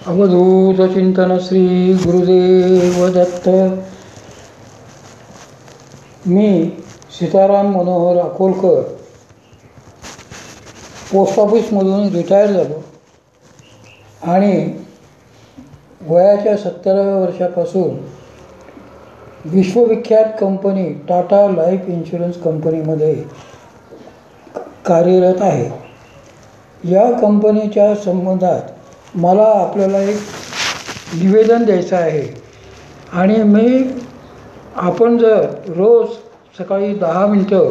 अवधूत चिंतन श्री गुरुदेव दत्त. मी सीताराम मनोहर अकोलकर पोस्ट ऑफिसमधून रिटायर झालो आणि वयाच्या 70व्या वर्षापासून विश्वविख्यात कंपनी टाटा लाईफ इन्शुरन्स कंपनीमध्ये कार्यरत आहे. या कंपनीच्या संबंधात मला आपल्याला एक निवेदन द्यायचं आहे आणि आपण जर रोज सकाळी 10 मिनटं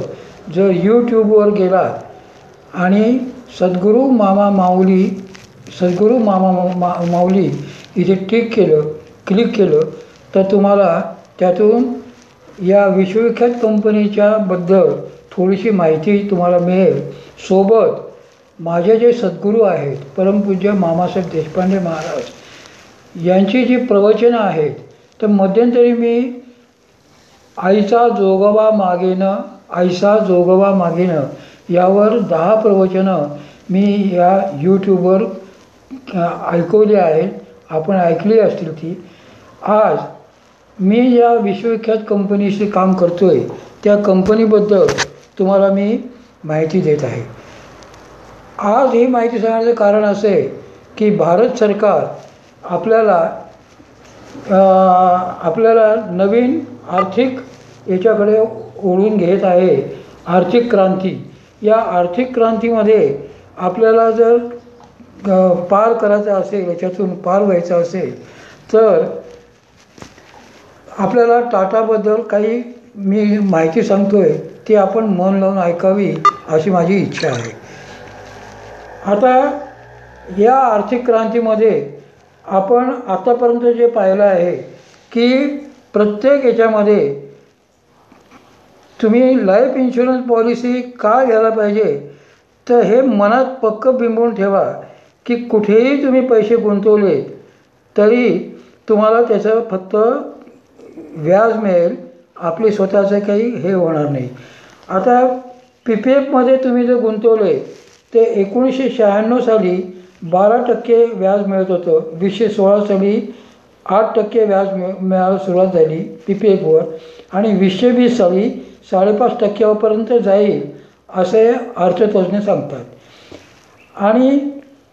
जर यूट्यूबवर गेलात आणि सद्गुरू मामा माऊली इथे क्लिक केलं तर तुम्हाला त्यातून या विश्वविख्यात कंपनीच्या बद्दल थोडीशी माहिती तुम्हाला मिळेल. सोबत माझे जे सद्गुरू आहेत परमपूज्य मामासाहेब देशपांडे महाराज यांची जी प्रवचनं आहेत तर मध्यंतरी मी आईचा जोगवा मागेनं यावर 10 प्रवचनं मी या यूट्यूबवर ऐकवली आहेत. आपण ऐकली असतील ती. आज मी या विश्वविख्यात कंपनीशी काम करतो आहे त्या कंपनीबद्दल तुम्हाला मी माहिती देत आहे. आज ही माहिती सांगण्याचं कारण असं आहे की भारत सरकार आपल्याला नवीन आर्थिक याच्याकडे ओढून घेत आहे. आर्थिक क्रांती. या आर्थिक क्रांतीमध्ये आपल्याला जर पार करायचं असेल, याच्यातून पार व्हायचं असेल तर आपल्याला टाटाबद्दल काही मी माहिती सांगतो आहे ती आपण मन लावून ऐकावी अशी माझी इच्छा आहे. आता या आर्थिक क्रांतीमध्ये आपण आतापर्यंत जे पाहिलं आहे की प्रत्येक याच्यामध्ये तुम्ही लाईफ इन्शुरन्स पॉलिसी का घ्यायला पाहिजे तर हे मनात पक्कं बिंबवून ठेवा की कुठेही तुम्ही पैसे गुंतवले तरी तुम्हाला त्याचं फक्त व्याज मिळेल. आपले स्वतःचं काही हे होणार नाही. आता PPFमध्ये तुम्ही जर गुंतवले ते 1996 साली 12% व्याज मिळत होतं. 2016 साली 8% व्याज मिळायला सुरुवात झाली PPFवर आणि 2020 साली 5.5% जाईल असे अर्थतज्ज्ञ सांगतात. आणि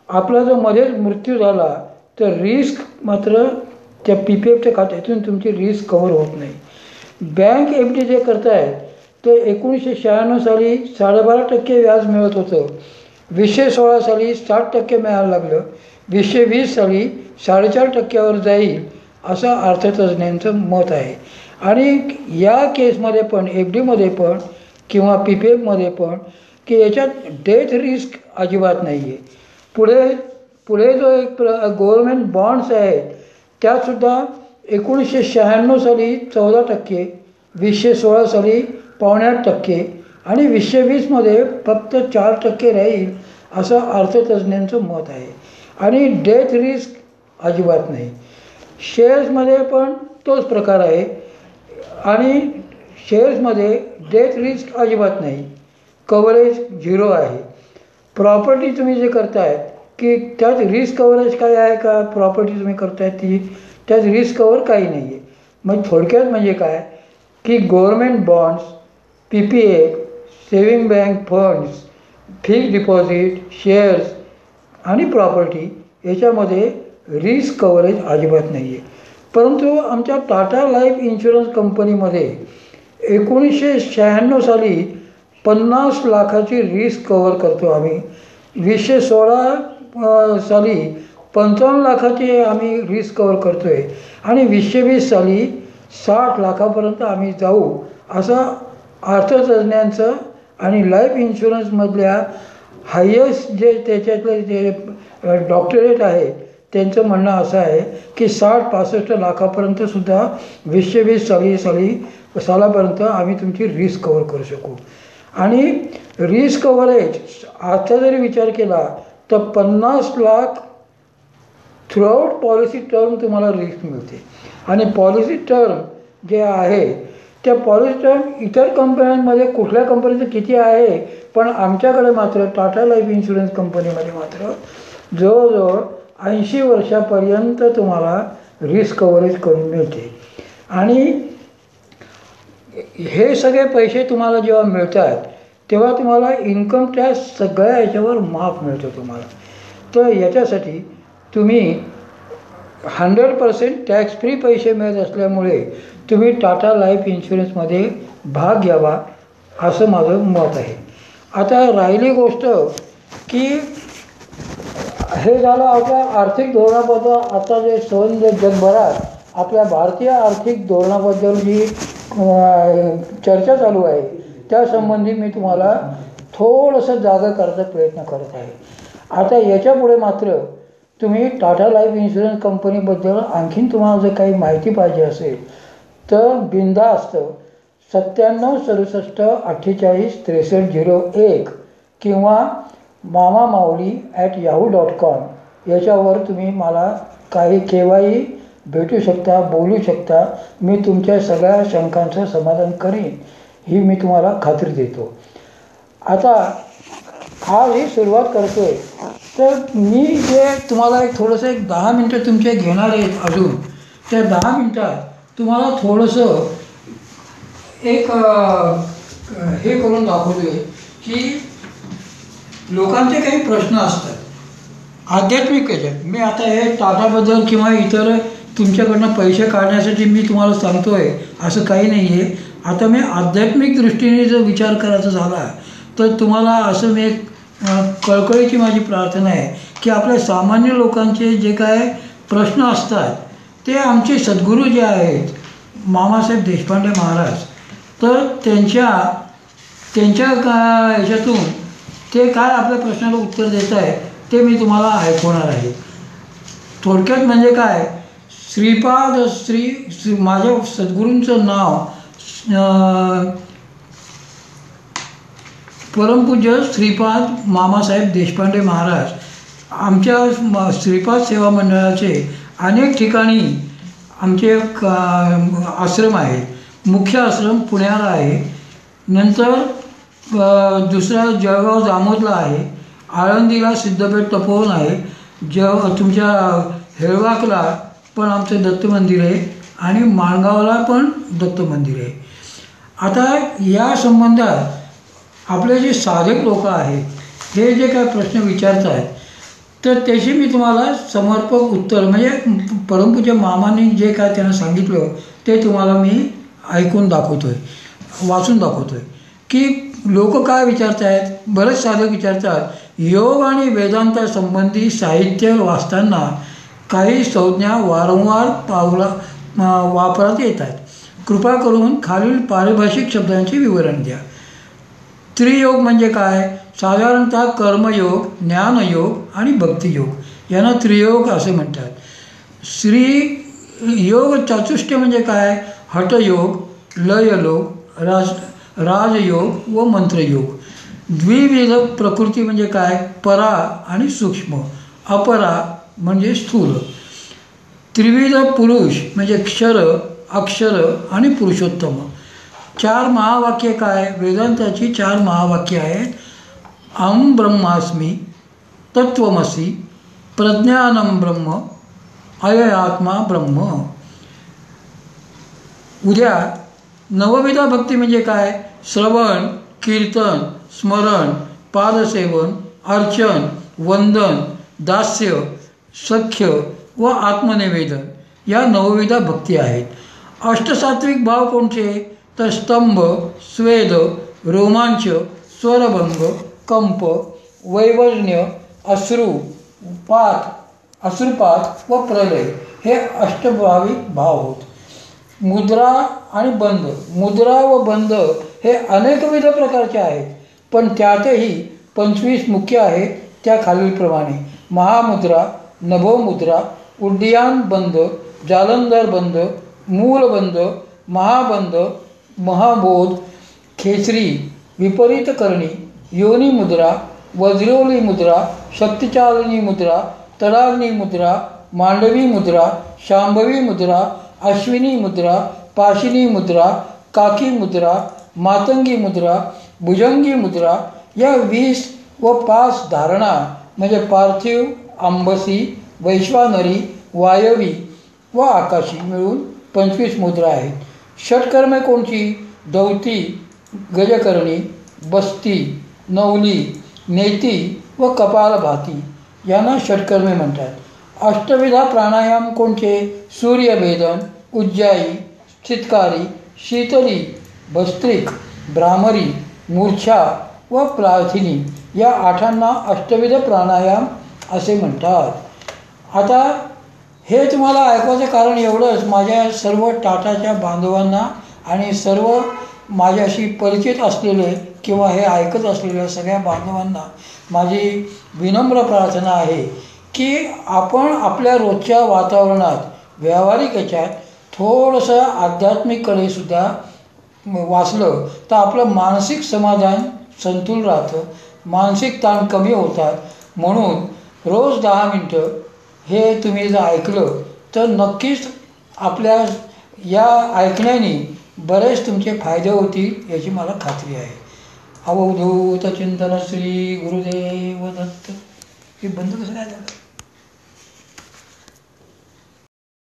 आपला जर मध्येच मृत्यू झाला तर रिस्क मात्र त्या PPFच्या खात्यातून तुमची रिस्क कव्हर होत नाही. बँक FD जे करतायत ते 1996 साली 12.5% व्याज मिळत होतं. 2016 साली 60% मिळायला लागलं. 2020 साली 4.5%वर जाईल असं अर्थतज्ज्ञांचं मत आहे. आणि या केसमध्ये पण FDमध्ये पण किंवा PPFमध्ये पण की याच्यात डेथ रिस्क अजिबात नाही आहे. पुढे जो एक गव्हर्मेंट बॉन्ड्स आहेत त्यातसुद्धा 1996 साली 14%, 2016 साली 5.5% आणि 2020मध्ये फक्त 4% राहील असं अर्थतज्ज्ञांचं मत आहे. आणि डेथ रिस्क अजिबात नाही. शेअर्समध्ये पण तोच प्रकार आहे आणि शेअर्समध्ये डेथ रिस्क अजिबात नाही. कव्हरेज 0 आहे. प्रॉपर्टी तुम्ही जे करतायत की त्यात रिस्क कव्हरेज काय आहे का? प्रॉपर्टी तुम्ही करतायत ती त्यात रिस्क कव्हर काही नाही आहे. मग थोडक्यात म्हणजे काय की government bonds, PPF, saving bank funds, fixed deposit, shares आणि प्रॉपर्टी याच्यामध्ये रिस्क कव्हरेज अजिबात नाही आहे. परंतु आमच्या टाटा लाईफ इन्शुरन्स कंपनीमध्ये 1996 साली 50 लाखाची रिस्क कव्हर करतो आम्ही. 2016 साली 55 लाखाची आम्ही रिस्क कव्हर करतो आहे आणि 2020 साली 60 लाखापर्यंत आम्ही जाऊ असं अर्थतज्ज्ञांचं आणि लाईफ इन्शुरन्समधल्या हायेस्ट जे त्याच्यातले जे डॉक्टरेट आहे त्यांचं म्हणणं असं आहे की 60-65 लाखापर्यंतसुद्धा 2020 सालापर्यंत आम्ही तुमची रिस्क कव्हर करू शकू. आणि रिस्क कव्हरेज आजचा जरी विचार केला तर 50 लाख थ्रूआउट पॉलिसी टर्म तुम्हाला रिस्क मिळते. आणि पॉलिसी टर्म जे आहे त्या पॉलिसी टर्म इतर कंपन्यांमध्ये कुठल्या कंपनीचं किती आहे पण आमच्याकडे मात्र टाटा लाईफ इन्शुरन्स कंपनीमध्ये मात्र जवळजवळ 80 वर्षापर्यंत तुम्हाला रिस्क कव्हरेज करून मिळते. आणि हे सगळे पैसे तुम्हाला जेव्हा मिळतात तेव्हा तुम्हाला इन्कम टॅक्स सगळ्या याच्यावर माफ मिळतो तुम्हाला. तर याच्यासाठी तुम्ही 100% टॅक्स फ्री पैसे मिळत असल्यामुळे तुम्ही टाटा लाईफ इन्शुरन्समध्ये भाग घ्यावा असं माझं मत आहे. आता राहिली गोष्ट की हे झालं आपल्या आर्थिक धोरणाबद्दल. आता जे जगभरात आपल्या भारतीय आर्थिक धोरणाबद्दल जी चर्चा चालू आहे त्यासंबंधी मी तुम्हाला थोडंसं जागा करण्याचा प्रयत्न करत आहे. आता याच्यापुढे मात्र तुम्ही टाटा लाईफ इन्शुरन्स कंपनीबद्दल आणखीन तुम्हाला जर काही माहिती पाहिजे असेल तर बिनधास्त 97 67 48 63 01 किंवा mamamauli@yahoo.com याच्यावर तुम्ही मला काही केव्हाही भेटू शकता, बोलू शकता. मी तुमच्या सगळ्या शंकांचं समाधान करीन ही मी तुम्हाला खात्री देतो. आता आज ही सुरुवात करतो आहे तर मी जे तुम्हाला थोडंसं 10 मिनटं तुमचे घेणार आहेत अजून. त्या 10 मिनटात तुम्हाला थोडंसं एक हे करून दाखवतो आहे की लोकांचे काही प्रश्न असतात आध्यात्मिक याच्यात. मी आता हे टाटाबद्दल किंवा इतर तुमच्याकडनं पैसे काढण्यासाठी मी तुम्हाला सांगतो आहे असं काही नाही आहे. आता मी आध्यात्मिक दृष्टीने जर विचार करायचा झाला तर तुम्हाला असं मी एक कळकळीची माझी प्रार्थना आहे की आपल्या सामान्य लोकांचे जे काय प्रश्न असतात ते आमचे सद्गुरू जे आहेत मामासाहेब देशपांडे महाराज, तर त्यांच्या ह्याच्यातून ते काय आपल्या प्रश्नाला उत्तर देत आहे ते मी तुम्हाला ऐकवणार आहे. थोडक्यात म्हणजे काय, श्रीपाद श्री माझ्या सद्गुरूंचं नाव परमपूज्य श्रीपाद मामासाहेब देशपांडे महाराज. आमच्या श्रीपाद सेवा मंडळाचे अनेक ठिकाणी आमचे आश्रम आहेत. मुख्य आश्रम पुण्याला आहे, नंतर दुसरा जळगाव जामोदला आहे, आळंदीला सिद्धपेठ तपोवन आहे, तुमच्या हेळवाकला पण आमचं दत्त मंदिर आहे आणि माणगावला पण दत्त मंदिर आहे. आता या संबंधात आपले जे साधक लोक आहेत हे जे काय प्रश्न विचारतात तर त्याची मी तुम्हाला समर्पक उत्तर म्हणजे परमपूज्य मामांनी जे काय त्यांना सांगितलं ते तुम्हाला मी ऐकून दाखवतो आहे, वाचून दाखवतो आहे की लोक काय विचारत आहेत. बरेच साधक विचारतात योग आणि वेदांतासंबंधी साहित्य वाचताना काही संज्ञा वारंवार वापरात येतात. कृपा करून खालील पारिभाषिक शब्दांचे विवरण द्या. त्रियोग म्हणजे काय? साधारणतः कर्मयोग, ज्ञानयोग आणि भक्तियोग यांना त्रियोग असे म्हणतात. योग चतुष्टय म्हणजे काय? हठयोग, लययोग, राजयोग व मंत्रयोग. द्विविध प्रकृती म्हणजे काय? परा आणि सूक्ष्म, अपरा म्हणजे स्थूल. त्रिविध पुरुष म्हणजे क्षर, अक्षर आणि पुरुषोत्तम. 4 महावाक्य काय? वेदांताची 4 महावाक्य आहेत. अहं ब्रह्मास्मी, तत्त्वमसि, प्रज्ञानं ब्रह्म, अय्यात्मा ब्रह्म. उद्या नवविधा भक्ती म्हणजे काय? श्रवण, कीर्तन, स्मरण, पादसेवन, अर्चन, वंदन, दास्य, सख्य व आत्मनिवेदन या नवविधा भक्ती आहेत. अष्टसात्विक भाव कोणते? तर स्तंभ, स्वेद, रोमांच, स्वरभंग, कंप, वैवर्ण्य, अश्रुपात व प्रलय हे अष्टभाविक भाव होत. मुद्रा आणि बंध. मुद्रा व बंध हे अनेकविध प्रकारचे आहेत पण त्यातही 25 मुख्य आहेत त्या खालीलप्रमाणे: महामुद्रा, नभोमुद्रा, उड्डीयान बंध, जालंधर बंध, मूलबंध, महाबंध, महाबोध, खेचरी, विपरीत करणी, योनी मुद्रा, वज्रोली मुद्रा, शक्तिचालिनी मुद्रा, तडाग्नी मुद्रा, मांडवी मुद्रा, शांभवी मुद्रा, अश्विनी मुद्रा, पाशिनी मुद्रा, काकी मुद्रा, मातंगी मुद्रा, भुजंगी मुद्रा या 20 व 5 धारणा म्हणजे पार्थिव, अंबसी, वैश्वानरी, वायवी व आकाशी मिळून 25 मुद्रा आहेत. षटकर्मे कोणची? दौती, गजकर्णी, बस्ती, नवली, नेती व कपालभाती यांना षटकर्मे म्हणतात. अष्टविधा प्राणायाम कोणते? सूर्यभेदन, उज्जाई, स्थितकारी, शीतली, भस्त्रिक, भ्रामरी, मूर्छा व प्रार्थिनी या 8 अष्टविध प्राणायाम असे म्हणतात. आता हे तुम्हाला ऐकवायचं कारण एवढंच, माझ्या सर्व टाटाच्या बांधवांना आणि सर्व माझ्याशी परिचित असलेले किंवा हे ऐकत असलेल्या सगळ्या बांधवांना माझी विनम्र प्रार्थना आहे की आपण आपल्या रोजच्या वातावरणात व्यावहारिक याच्यात थोडंसं आध्यात्मिककडेसुद्धा वाचलं तर आपलं मानसिक समाधान संतुल राहतं, मानसिक ताण कमी होतात. म्हणून रोज 10 मिनटं हे तुम्ही जर ऐकलं तर नक्कीच आपल्या या ऐकण्याने बरेच तुमचे फायदे होतील याची मला खात्री आहे. अवधूत चिंतन श्री गुरुदेव दत्त. हे बंद कसं काय झालं?